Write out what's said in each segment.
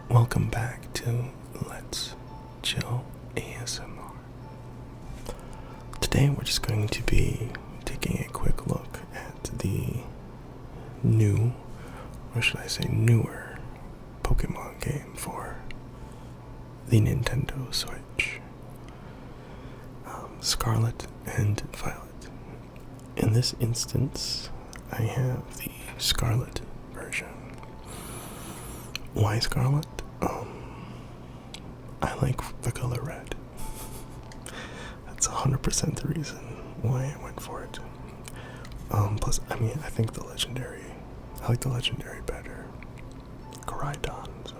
Welcome back to Let's Chill ASMR. Today we're just going to be taking a quick look at the new, or should I say newer, Pokemon game for the Nintendo Switch. Scarlet and Violet. In this instance, I have the Scarlet version. Why Scarlet? I like the color red. That's 100% the reason why I went for it. Plus, I think I like the legendary better. Koraidon, so.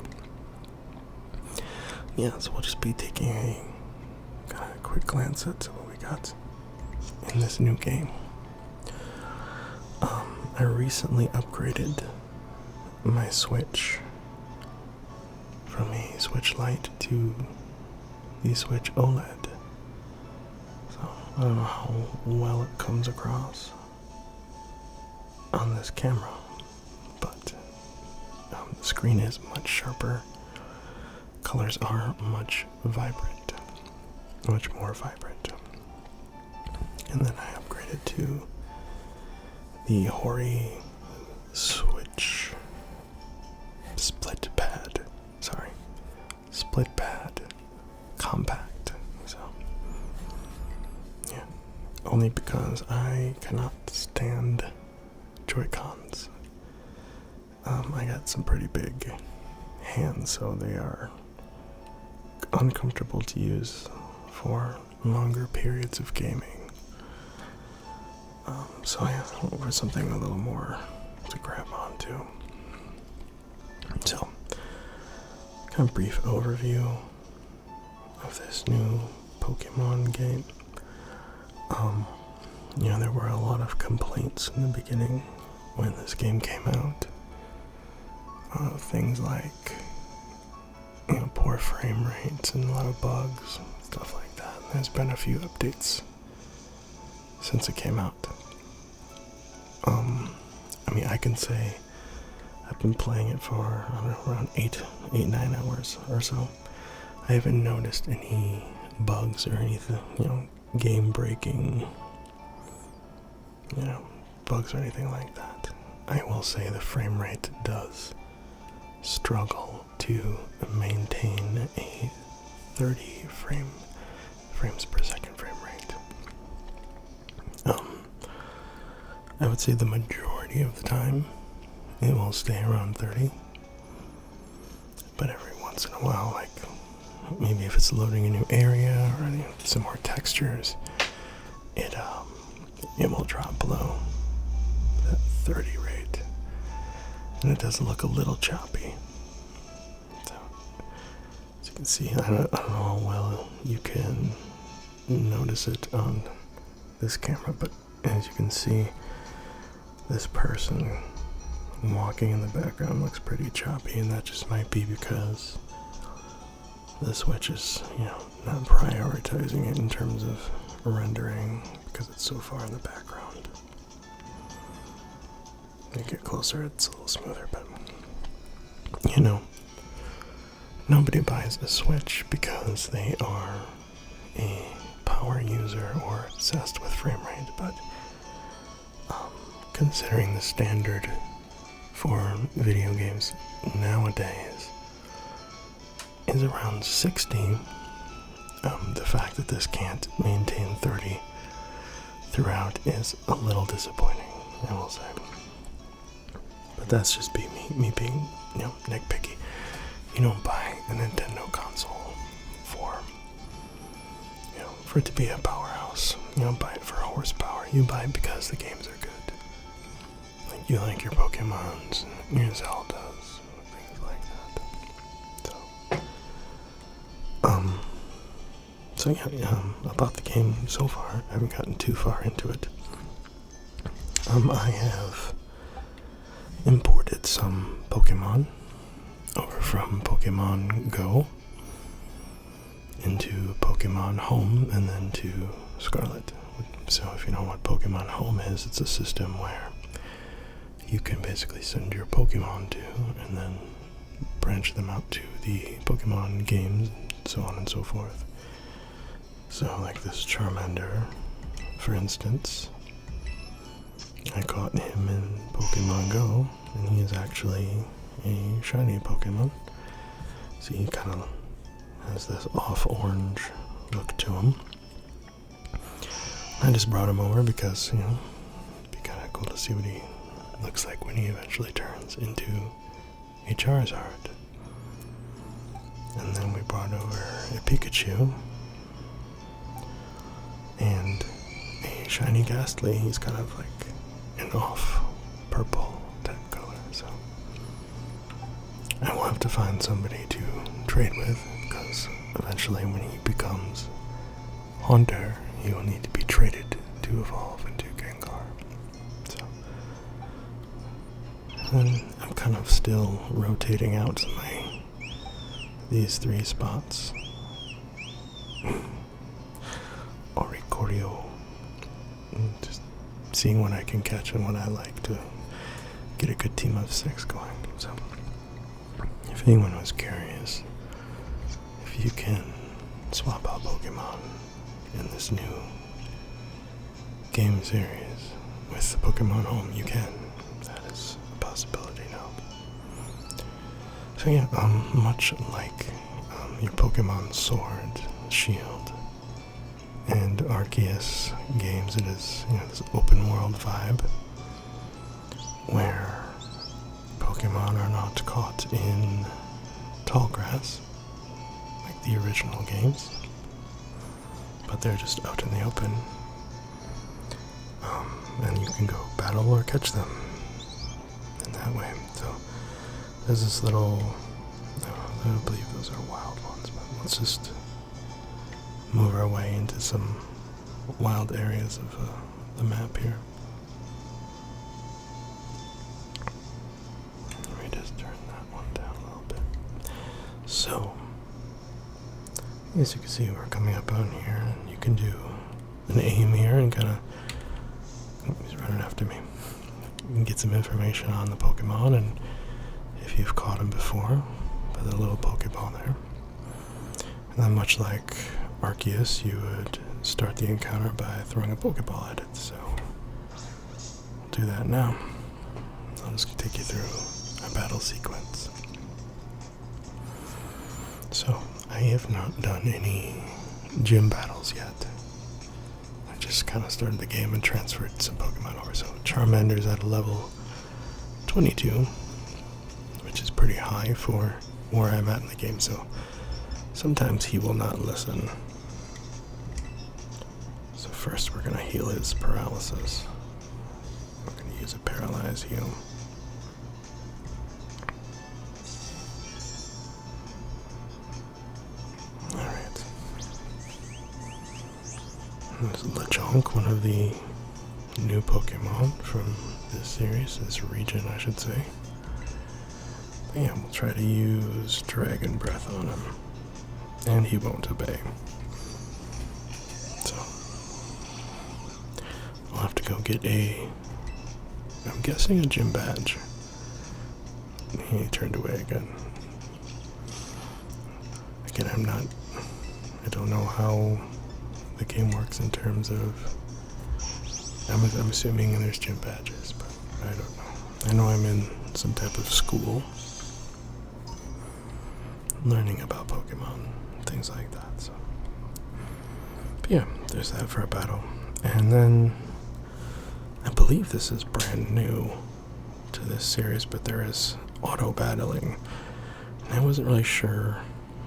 Yeah, so we'll just be taking a kind of quick glance at what we got in this new game. I recently upgraded my Switch from a Switch Lite to the Switch OLED. So I don't know how well it comes across on this camera, but the screen is much sharper. Colors are much more vibrant. And then I upgraded to the Hori Split Pad Compact. So, yeah. Only because I cannot stand Joy-Cons. I got some pretty big hands, so they are uncomfortable to use for longer periods of gaming. So I went for something a little more to grab onto. So, kind of brief overview of this new Pokemon game. There were a lot of complaints in the beginning when this game came out. Things like, poor frame rates and a lot of bugs, stuff like that. There's been a few updates since it came out. I can say I've been playing it for, around 9 hours or so. I haven't noticed any bugs or anything, game-breaking, bugs or anything like that. I will say the frame rate does struggle to maintain a 30 frames per second frame rate. I would say the majority of the time it will stay around 30, but every once in a while, like maybe if it's loading a new area or some more textures, it will drop below that 30 rate, and it does look a little choppy. So, as you can see, I don't know how well you can notice it on this camera, but as you can see, this person walking in the background looks pretty choppy, and that just might be because the Switch is, not prioritizing it in terms of rendering because it's so far in the background. When you get closer, it's a little smoother, but nobody buys a Switch because they are a power user or obsessed with frame rate, but considering the standard for video games nowadays is around 60, the fact that this can't maintain 30 throughout is a little disappointing, I will say. But that's just me being, nitpicky. You don't buy a Nintendo console for it to be a powerhouse. You don't buy it for horsepower. You buy it because the games are good. Like you like your Pokemons, your Zeldas, things like that. About the game so far, I haven't gotten too far into it. I have imported some Pokemon over from Pokemon Go into Pokemon Home and then to Scarlet. So if you know what Pokemon Home is, it's a system where you can basically send your Pokemon to and then branch them out to the Pokemon games, so on and so forth. So like this Charmander, for instance, I caught him in Pokemon Go, and he is actually a shiny Pokemon. See, he kind of has this off-orange look to him. I just brought him over because, you know, it'd be kind of cool to see what he looks like when he eventually turns into a Charizard. And then we brought over a Pikachu and a shiny Ghastly. He's kind of like an off purple type color, so I will have to find somebody to trade with, because eventually when he becomes Haunter, he will need to be traded to evolve into Gengar. So, and I'm kind of still rotating out these 3 spots. Oricorio. Just seeing what I can catch and what I like to get a good team of 6 going. So, if anyone was curious, if you can swap out Pokemon in this new game series with the Pokemon Home, you can. That is a possibility now. So yeah, much like your Pokemon Sword, Shield, and Arceus games, it is, you know, this open world vibe where Pokemon are not caught in tall grass like the original games, but they're just out in the open, and you can go battle or catch them in that way. So there's this little, I don't believe those are wild ones, but let's just move our way into some wild areas of the map here. Let me just turn that one down a little bit. So, as you can see, we're coming up out here, and you can do an aim here and kind of, he's running after me. You can get some information on the Pokemon, and if you've caught him before, by the little Pokeball there. And then much like Arceus, you would start the encounter by throwing a Pokeball at it, so we'll do that now. I'll just take you through a battle sequence. So, I have not done any gym battles yet. I just kind of started the game and transferred some Pokemon over. So Charmander's at a level 22, which is pretty high for where I'm at in the game, so sometimes he will not listen. So first we're going to heal his paralysis. We're going to use a Paralyze Heal. Alright. This is Lechonk, one of the new Pokemon from this series, this region I should say. But yeah, we'll try to use Dragon Breath on him, and he won't obey. So, I'll have to go get I'm guessing a gym badge. He turned away again. Again, I don't know how the game works in terms of, I'm assuming there's gym badges, but I don't know. I know I'm in some type of school, learning about Pokemon, things like that, so. But yeah, there's that for a battle. And then, I believe this is brand new to this series, but there is auto-battling. And I wasn't really sure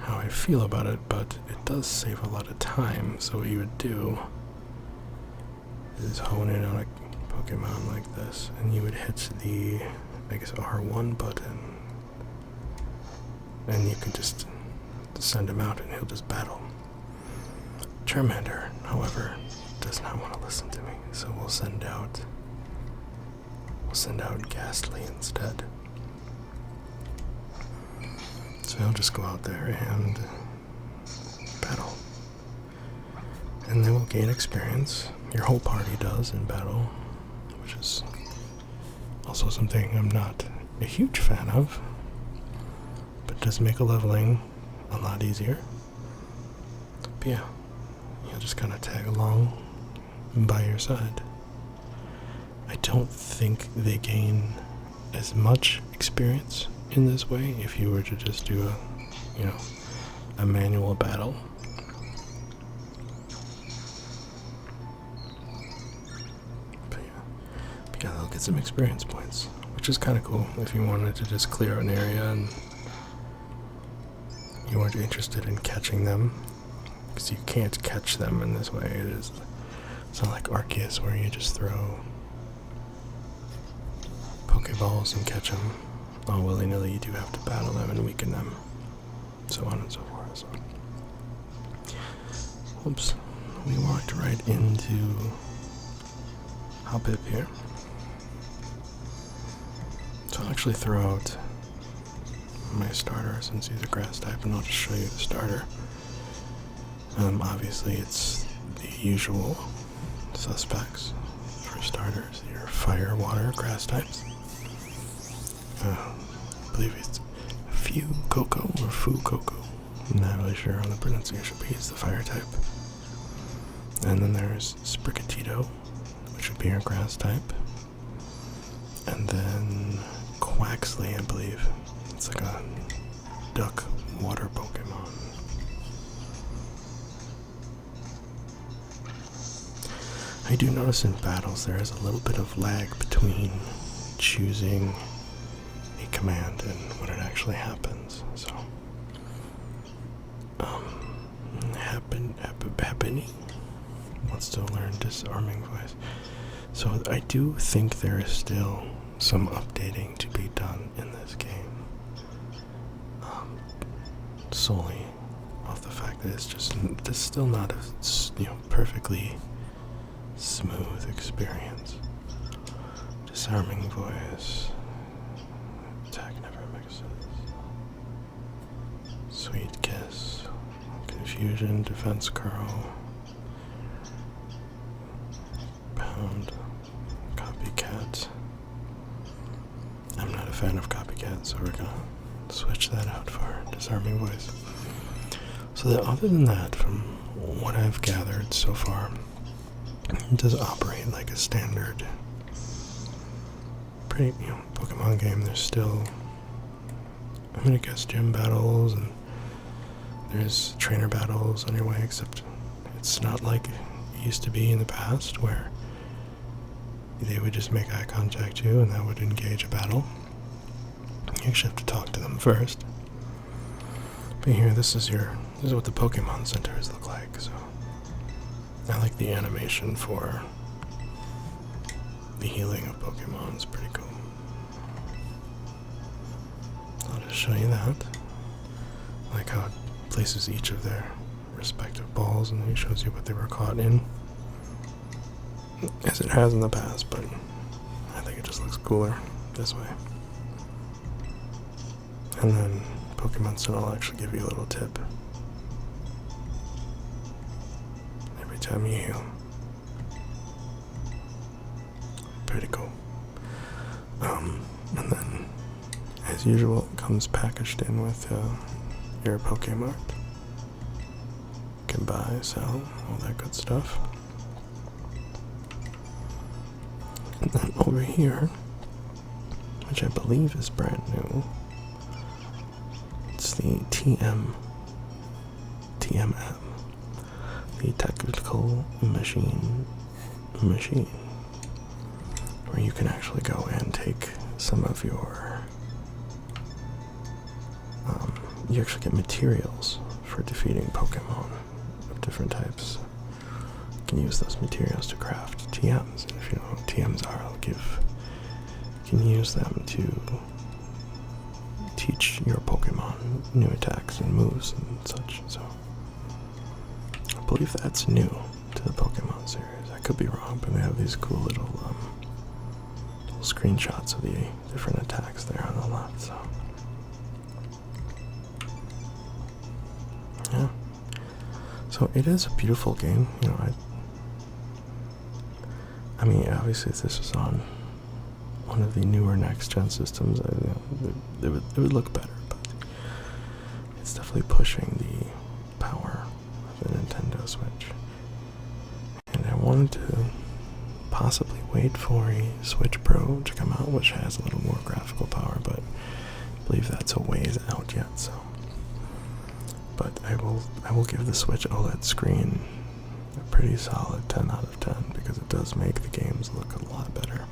how I feel about it, but it does save a lot of time. So what you would do is hone in on a Pokemon like this, and you would hit the, I guess, R1 button, and you could just send him out and he'll just battle. Charmander, however, does not want to listen to me, so we'll send out Ghastly instead. So he'll just go out there and battle. And they will gain experience. Your whole party does in battle, which is also something I'm not a huge fan of. it does make leveling a lot easier. But yeah, you'll just kind of tag along by your side. I don't think they gain as much experience in this way if you were to just do a manual battle. But yeah, they'll get some experience points, which is kind of cool if you wanted to just clear an area and you weren't interested in catching them, because you can't catch them in this way. It's not like Arceus where you just throw Pokeballs and catch them all willy-nilly. You do have to battle them and weaken them, so on and so forth. So, oops, we walked right into Hoppip here. So I'll actually throw out my starter since he's a grass type, and I'll just show you the starter. Obviously it's the usual suspects for starters, your fire, water, grass types. I believe it's Fuecoco or Fuecoco. I'm not really sure on the pronunciation, but he's the fire type. And then there's Sprigatito, which would be your grass type. And then Quaxley, I believe. It's like a duck water Pokemon. I do notice in battles there is a little bit of lag between choosing a command and when it actually happens. So, Happiny wants to learn Disarming Voice. So I do think there is still some updating to be done in this game. Solely off the fact that it's still not a perfectly smooth experience. Disarming Voice. Attack never mixes. Sweet Kiss. Confusion. Defense Curl. Pound. Copycat. I'm not a fan of Copycat, so we're gonna switch that out for Disarming Voice. So that other than that, from what I've gathered so far, it does operate like a standard Pokemon game. There's still, I'm gonna guess, gym battles, and there's trainer battles on your way, except it's not like it used to be in the past where they would just make eye contact to you and that would engage a battle. You actually have to talk to them first. But here, this is what the Pokemon centers look like. So I like the animation for the healing of Pokemon. It's pretty cool. I'll just show you that. I like how it places each of their respective balls, and then it shows you what they were caught in, as it has in the past, but I think it just looks cooler this way. And then Pokemon Center will actually give you a little tip every time you heal. Pretty cool. And then, as usual, it comes packaged in with your Pokemart. You can buy, sell, all that good stuff. And then over here, which I believe is brand new, it's the TMM, the Technical Machine, where you can actually go and take some of your, you actually get materials for defeating Pokemon of different types. You can use those materials to craft TMs, and if you know what TMs are, you can use them to teach your Pokemon new attacks and moves and such. So I believe that's new to the Pokemon series. I could be wrong, but they have these cool little screenshots of the different attacks there on the left. So yeah, so it is a beautiful game. I mean, obviously, if this was on one of the newer next-gen systems, it would look better. But it's definitely pushing the power of the Nintendo Switch. And I wanted to possibly wait for a Switch Pro to come out, which has a little more graphical power, but I believe that's a ways out yet, so. But I will give the Switch OLED screen a pretty solid 10 out of 10 because it does make the games look a lot better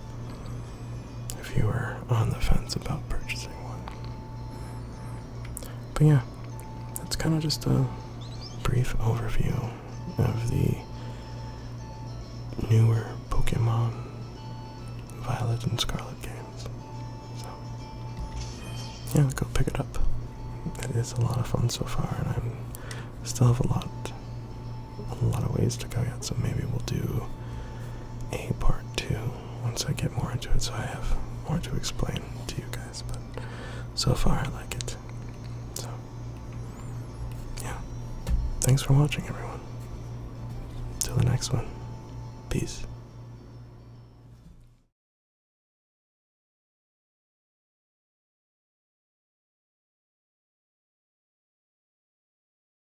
if you were on the fence about purchasing one. But yeah, that's kind of just a brief overview of the newer Pokemon Violet and Scarlet games. So yeah, go pick it up. It is a lot of fun so far, and I still have a lot of ways to go yet, so maybe we'll do a part 2 once I get more into it, so I have more to explain to you guys, but so far I like it. So yeah, thanks for watching, everyone. Till the next one, peace.